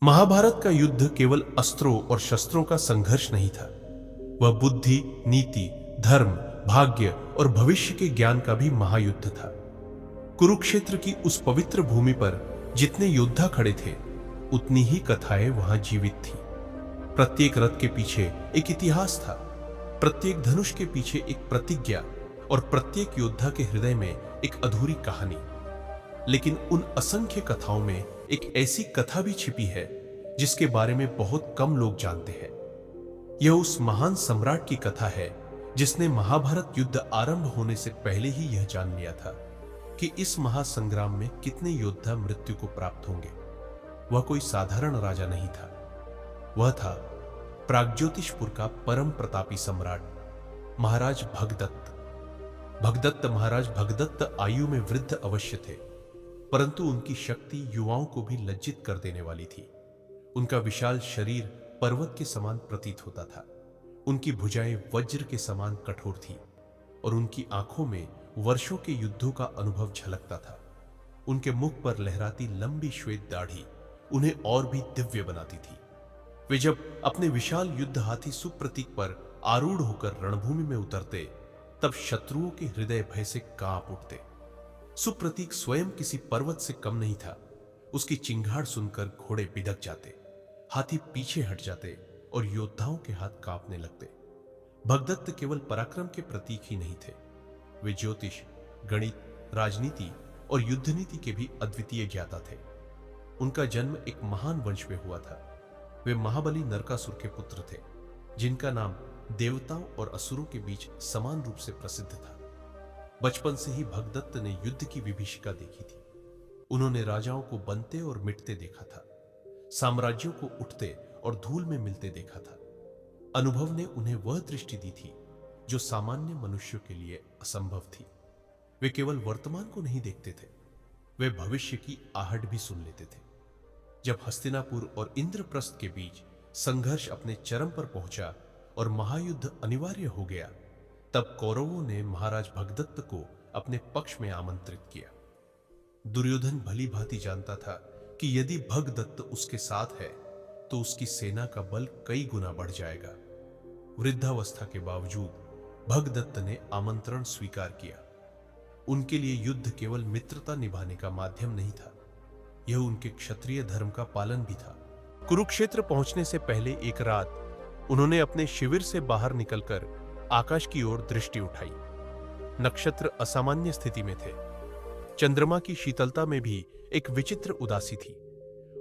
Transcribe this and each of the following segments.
महाभारत का युद्ध केवल अस्त्रों और शस्त्रों का संघर्ष नहीं था। वह बुद्धि, नीति, धर्म, भाग्य और भविष्य के ज्ञान का भी महायुद्ध था। कुरुक्षेत्र की उस पवित्र भूमि पर जितने योद्धा खड़े थे, उतनी ही कथाएं वहां जीवित थीं। प्रत्येक रथ के पीछे एक इतिहास था, प्रत्येक धनुष के पीछे एक प्रतिज्ञा और प्रत्येक योद्धा के हृदय में एक अधूरी कहानी। लेकिन उन असंख्य कथाओं में एक ऐसी कथा भी छिपी है जिसके बारे में बहुत कम लोग जानते हैं। यह उस महान सम्राट की कथा है जिसने महाभारत युद्ध आरंभ होने से पहले ही यह जान लिया था कि इस महासंग्राम में कितने योद्धा मृत्यु को प्राप्त होंगे। वह कोई साधारण राजा नहीं था, वह था प्राग्ज्योतिषपुर का परम प्रतापी सम्राट महाराज भगदत्त। भगदत्त महाराज भगदत्त आयु में वृद्ध अवश्य थे, परंतु उनकी शक्ति युवाओं को भी लज्जित कर देने वाली थी। उनका विशाल शरीर पर्वत के समान प्रतीत होता था, उनकी भुजाएं वज्र के समान कठोर थी और उनकी आंखों में वर्षों के युद्धों का अनुभव झलकता था। उनके मुख पर लहराती लंबी श्वेत दाढ़ी उन्हें और भी दिव्य बनाती थी। वे जब अपने विशाल युद्ध हाथी सुप्रतीक पर आरूढ़ होकर रणभूमि में उतरते, तब शत्रुओं के हृदय भय से कांप उठते। सुप्रतीक स्वयं किसी पर्वत से कम नहीं था। उसकी चिंगाड़ सुनकर घोड़े बिदक जाते, हाथी पीछे हट जाते और योद्धाओं के हाथ कांपने लगते। भगदत्त केवल पराक्रम के प्रतीक ही नहीं थे, वे ज्योतिष, गणित, राजनीति और युद्ध नीति के भी अद्वितीय ज्ञाता थे। उनका जन्म एक महान वंश में हुआ था। वे महाबली नरकासुर के पुत्र थे, जिनका नाम देवताओं और असुरों के बीच समान रूप से प्रसिद्ध था। बचपन से ही भगदत्त ने युद्ध की विभीषिका देखी थी। उन्होंने राजाओं को बनते और मिटते देखा था, साम्राज्यों को उठते और धूल में मिलते देखा था। अनुभव ने उन्हें वह दृष्टि दी थी जो सामान्य मनुष्यों के लिए असंभव थी। वे केवल वर्तमान को नहीं देखते थे, वे भविष्य की आहट भी सुन लेते थे। जब हस्तिनापुर और इंद्रप्रस्थ के बीच संघर्ष अपने चरम पर पहुंचा और महायुद्ध अनिवार्य हो गया, तब कौरवों ने महाराज भगदत्त को अपने पक्ष में आमंत्रित किया। दुर्योधन भली भांति जानता था कि यदि भगदत्त उसके साथ है तो उसकी सेना का बल कई गुना बढ़ जाएगा। वृद्धावस्था के बावजूद भगदत्त ने आमंत्रण स्वीकार किया। उनके लिए युद्ध केवल मित्रता निभाने का माध्यम नहीं था, यह उनके क्षत्रिय धर्म का पालन भी था। कुरुक्षेत्र पहुंचने से पहले एक रात उन्होंने अपने शिविर से बाहर निकलकर आकाश की ओर दृष्टि उठाई। नक्षत्र असामान्य स्थिति में थे, चंद्रमा की शीतलता में भी एक विचित्र उदासी थी।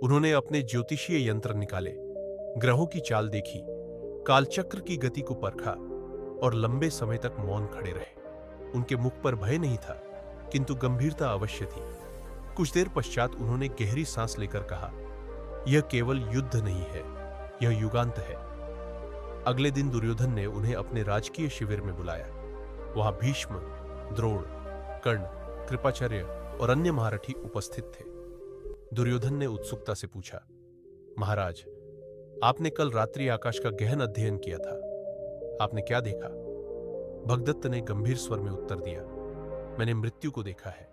उन्होंने अपने ज्योतिषीय यंत्र निकाले, ग्रहों की चाल देखी, कालचक्र की गति को परखा और लंबे समय तक मौन खड़े रहे। उनके मुख पर भय नहीं था, किंतु गंभीरता अवश्य थी। कुछ देर पश्चात उन्होंने गहरी सांस लेकर कहा, यह केवल युद्ध नहीं है, यह युगांत है। अगले दिन दुर्योधन ने उन्हें अपने राजकीय शिविर में बुलाया। वहां भीष्म, द्रोण, कर्ण, कृपाचार्य और अन्य महारथी उपस्थित थे। दुर्योधन ने उत्सुकता से पूछा, महाराज, आपने कल रात्रि आकाश का गहन अध्ययन किया था, आपने क्या देखा? भगदत्त ने गंभीर स्वर में उत्तर दिया, मैंने मृत्यु को देखा है।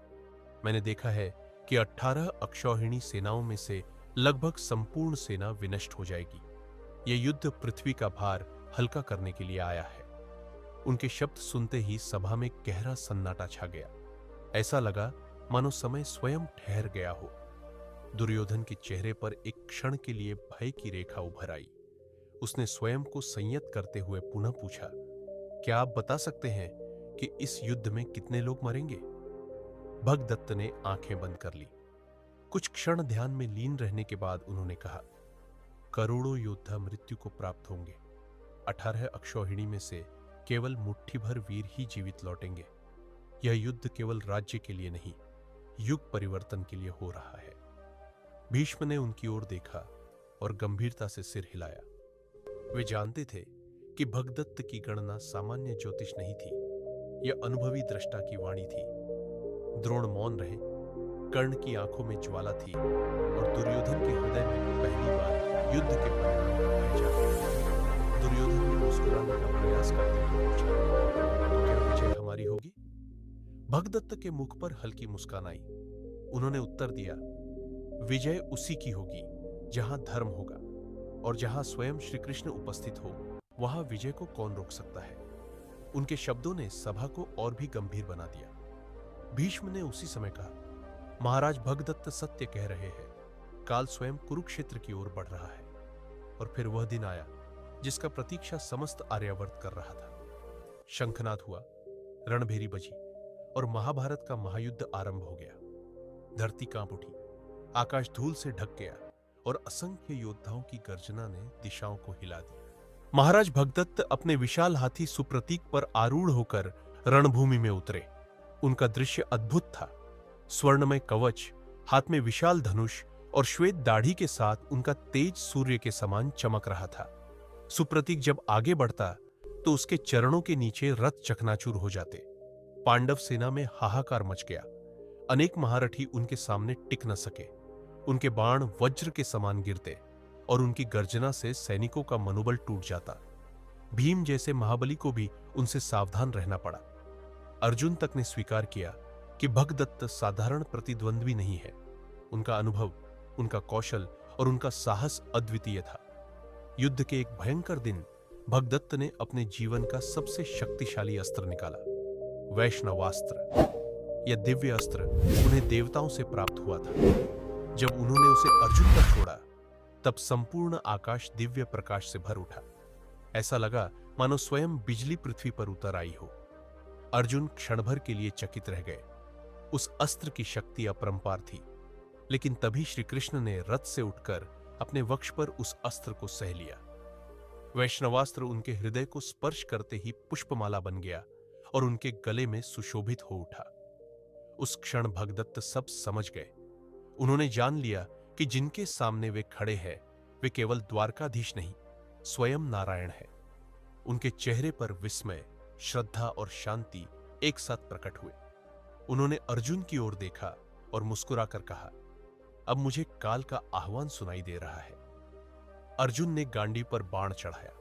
मैंने देखा है कि 18 अक्षौहिणी सेनाओं में से लगभग संपूर्ण सेना विनष्ट हो जाएगी। यह युद्ध पृथ्वी का भार हल्का करने के लिए आया है। उनके शब्द सुनते ही सभा में गहरा सन्नाटा छा गया। ऐसा लगा मानो समय स्वयं ठहर गया हो। दुर्योधन के चेहरे पर एक क्षण के लिए भय की रेखा उभर आई। उसने स्वयं को संयत करते हुए पुनः पूछा, क्या आप बता सकते हैं कि इस युद्ध में कितने लोग मरेंगे? भगदत्त ने आंखें बंद कर ली। कुछ क्षण ध्यान में लीन रहने के बाद उन्होंने कहा, करोड़ों योद्धा मृत्यु को प्राप्त होंगे। 18 अक्षौहिणी में से केवल मुट्ठी भर वीर ही जीवित लौटेंगे। यह युद्ध केवल राज्य के लिए नहीं, युग परिवर्तन के लिए हो रहा है। भीष्म ने उनकी ओर देखा और गंभीरता से सिर हिलाया। वे जानते थे कि भगदत्त की गणना सामान्य ज्योतिष नहीं थी, यह अनुभवी दृष्टा की वाणी थी। द्रोण मौन रहे, कर्ण की आंखों में ज्वाला थी और दुर्योधन के हृदय में पहली बार युद्ध के परिणाम का भय जागा। दुर्योधन ने मुस्कुराने का प्रयास करते हुए पूछा, तो क्या विजय हमारी होगी? भगदत्त के मुख पर हल्की मुस्कान आई। उन्होंने उत्तर दिया, विजय उसी की होगी जहां धर्म होगा और जहां स्वयं श्री कृष्ण उपस्थित हो, वहां विजय को कौन रोक सकता है। उनके शब्दों ने सभा को और भी गंभीर बना दिया। भीष्म ने उसी समय कहा, महाराज भगदत्त सत्य कह रहे हैं, काल स्वयं कुरुक्षेत्र की ओर बढ़ रहा है। और फिर वह दिन आया जिसका प्रतीक्षा समस्त आर्यावर्त कर रहा था। शंखनाद हुआ, रणभेरी बजी और महाभारत का महायुद्ध आरंभ हो गया। धरती कांप उठी, आकाश धूल से ढक गया और असंख्य योद्धाओं की गर्जना ने दिशाओं को हिला दिया। महाराज भगदत्त अपने विशाल हाथी सुप्रतीक पर आरूढ़ होकर रणभूमि में उतरे। उनका दृश्य अद्भुत था। स्वर्णमय कवच, हाथ में विशाल धनुष और श्वेत दाढ़ी के साथ उनका तेज सूर्य के समान चमक रहा था। सुप्रतीक जब आगे बढ़ता तो उसके चरणों के नीचे रथ चकनाचूर हो जाते। पांडव सेना में हाहाकार मच गया। अनेक महारथी उनके सामने टिक न सके। उनके बाण वज्र के समान गिरते और उनकी गर्जना से सैनिकों का मनोबल टूट जाता। भीम जैसे महाबली को भी उनसे सावधान रहना पड़ा। अर्जुन तक ने स्वीकार किया कि भगदत्त साधारण प्रतिद्वंद्वी नहीं है। उनका अनुभव, उनका कौशल और उनका साहस अद्वितीय था। युद्ध के एक भयंकर दिन भगदत्त ने अपने जीवन का सबसे शक्तिशाली अस्त्र निकाला, वैष्णवास्त्र। यह दिव्य अस्त्र उन्हें देवताओं से प्राप्त हुआ था। जब उन्होंने उसे अर्जुन पर छोड़ा, तब संपूर्ण आकाश दिव्य प्रकाश से भर उठा। ऐसा लगा मानो स्वयं बिजली पृथ्वी पर उतर आई हो। अर्जुन क्षणभर के लिए चकित रह गए। उस अस्त्र की शक्ति अपरंपार थी। लेकिन तभी श्री कृष्ण ने रथ से उठकर अपने वक्ष पर उस अस्त्र को सह लिया। वैष्णवास्त्र उनके हृदय को स्पर्श करते ही पुष्पमाला बन गया और उनके गले में सुशोभित हो उठा। उस क्षण भगदत्त सब समझ गए। उन्होंने जान लिया कि जिनके सामने वे खड़े हैं, वे केवल द्वारकाधीश नहीं, स्वयं नारायण है। उनके चेहरे पर विस्मय, श्रद्धा और शांति एक साथ प्रकट हुए। उन्होंने अर्जुन की ओर देखा और मुस्कुराकर कहा, अब मुझे काल का आह्वान सुनाई दे रहा है। अर्जुन ने गांडी पर बाण चढ़ाया।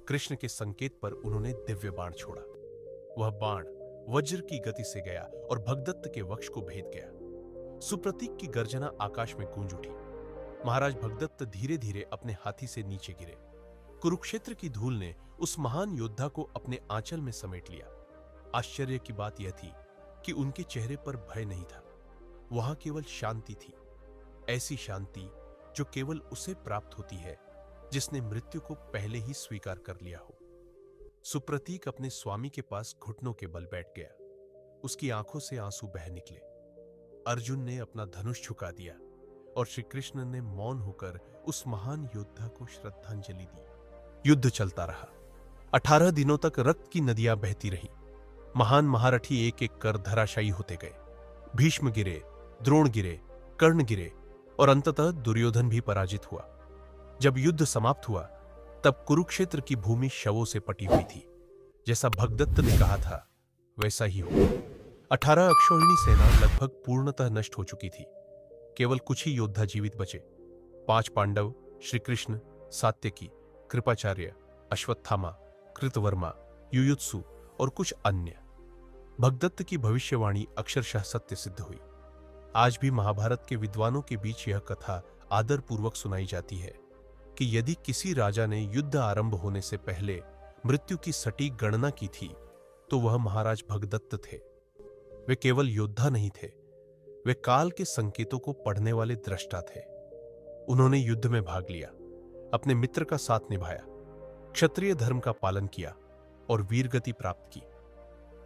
कृष्ण के संकेत पर उन्होंने दिव्य बाण छोड़ा। वह बाण वज्र की गति से गया और भगदत्त के वक्ष को भेद गया। सुप्रतीक की गर्जना आकाश में गूंज उठी। महाराज भगदत्त धीरे धीरे अपने हाथी से नीचे गिरे। कुरुक्षेत्र की धूल ने उस महान योद्धा को अपने आंचल में समेट लिया। आश्चर्य की बात यह थी कि उनके चेहरे पर भय नहीं था, वहां केवल शांति थी। ऐसी शांति जो केवल उसे प्राप्त होती है जिसने मृत्यु को पहले ही स्वीकार कर लिया हो। सुप्रतीक अपने स्वामी के पास घुटनों के बल बैठ गया। उसकी आंखों से आंसू बह निकले। अर्जुन ने अपना धनुष झुका दिया और श्री कृष्ण ने मौन होकर उस महान योद्धा को श्रद्धांजलि दी। युद्ध चलता रहा। 18 दिनों तक रक्त की नदियां बहती रही। महान महारथी एक एक कर धराशायी होते गए। भीष्म गिरे, द्रोण गिरे, कर्ण गिरे और अंततः दुर्योधन भी पराजित हुआ। जब युद्ध समाप्त हुआ, तब कुरुक्षेत्र की भूमि शवों से पटी हुई थी। जैसा भगदत्त ने कहा था, वैसा ही हुआ। 18 अक्षौहिणी सेना लगभग पूर्णतः नष्ट हो चुकी थी। केवल कुछ ही योद्धा जीवित बचे। 5 पांडव, श्री कृष्ण, सात्यकी, कृपाचार्य, अश्वत्थामा, कृतवर्मा, युयुत्सु और कुछ अन्य। भगदत्त की भविष्यवाणी अक्षरशः सत्य सिद्ध हुई। आज भी महाभारत के विद्वानों के बीच यह कथा आदरपूर्वक सुनाई जाती है कि यदि किसी राजा ने युद्ध आरंभ होने से पहले मृत्यु की सटीक गणना की थी, तो वह महाराज भगदत्त थे। वे केवल योद्धा नहीं थे, वे काल के संकेतों को पढ़ने वाले दृष्टा थे। उन्होंने युद्ध में भाग लिया, अपने मित्र का साथ निभाया, क्षत्रिय धर्म का पालन किया और वीरगति प्राप्त की।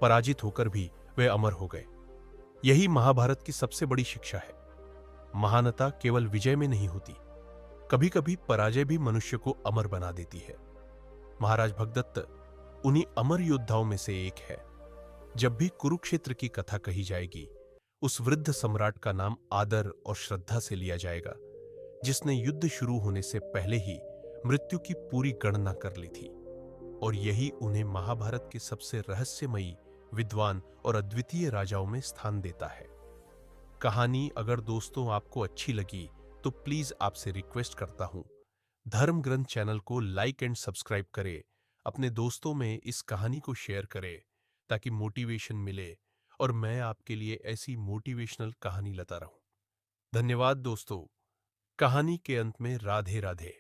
पराजित होकर भी वे अमर हो गए। यही महाभारत की सबसे बड़ी शिक्षा है। महानता केवल विजय में नहीं होती, कभी कभी पराजय भी मनुष्य को अमर बना देती है। महाराज भगदत्त उन्हीं अमर योद्धाओं में से एक है। जब भी कुरुक्षेत्र की कथा कही जाएगी, उस वृद्ध सम्राट का नाम आदर और श्रद्धा से लिया जाएगा, जिसने युद्ध शुरू होने से पहले ही मृत्यु की पूरी गणना कर ली थी। और यही उन्हें महाभारत के सबसे रहस्यमयी, विद्वान और अद्वितीय राजाओं में स्थान देता है। कहानी अगर दोस्तों आपको अच्छी लगी तो प्लीज आपसे रिक्वेस्ट करता हूं, धर्म ग्रंथ चैनल को लाइक एंड सब्सक्राइब करें, अपने दोस्तों में इस कहानी को शेयर करें ताकि मोटिवेशन मिले और मैं आपके लिए ऐसी मोटिवेशनल कहानी लाता रहूं। धन्यवाद दोस्तों। कहानी के अंत में राधे राधे।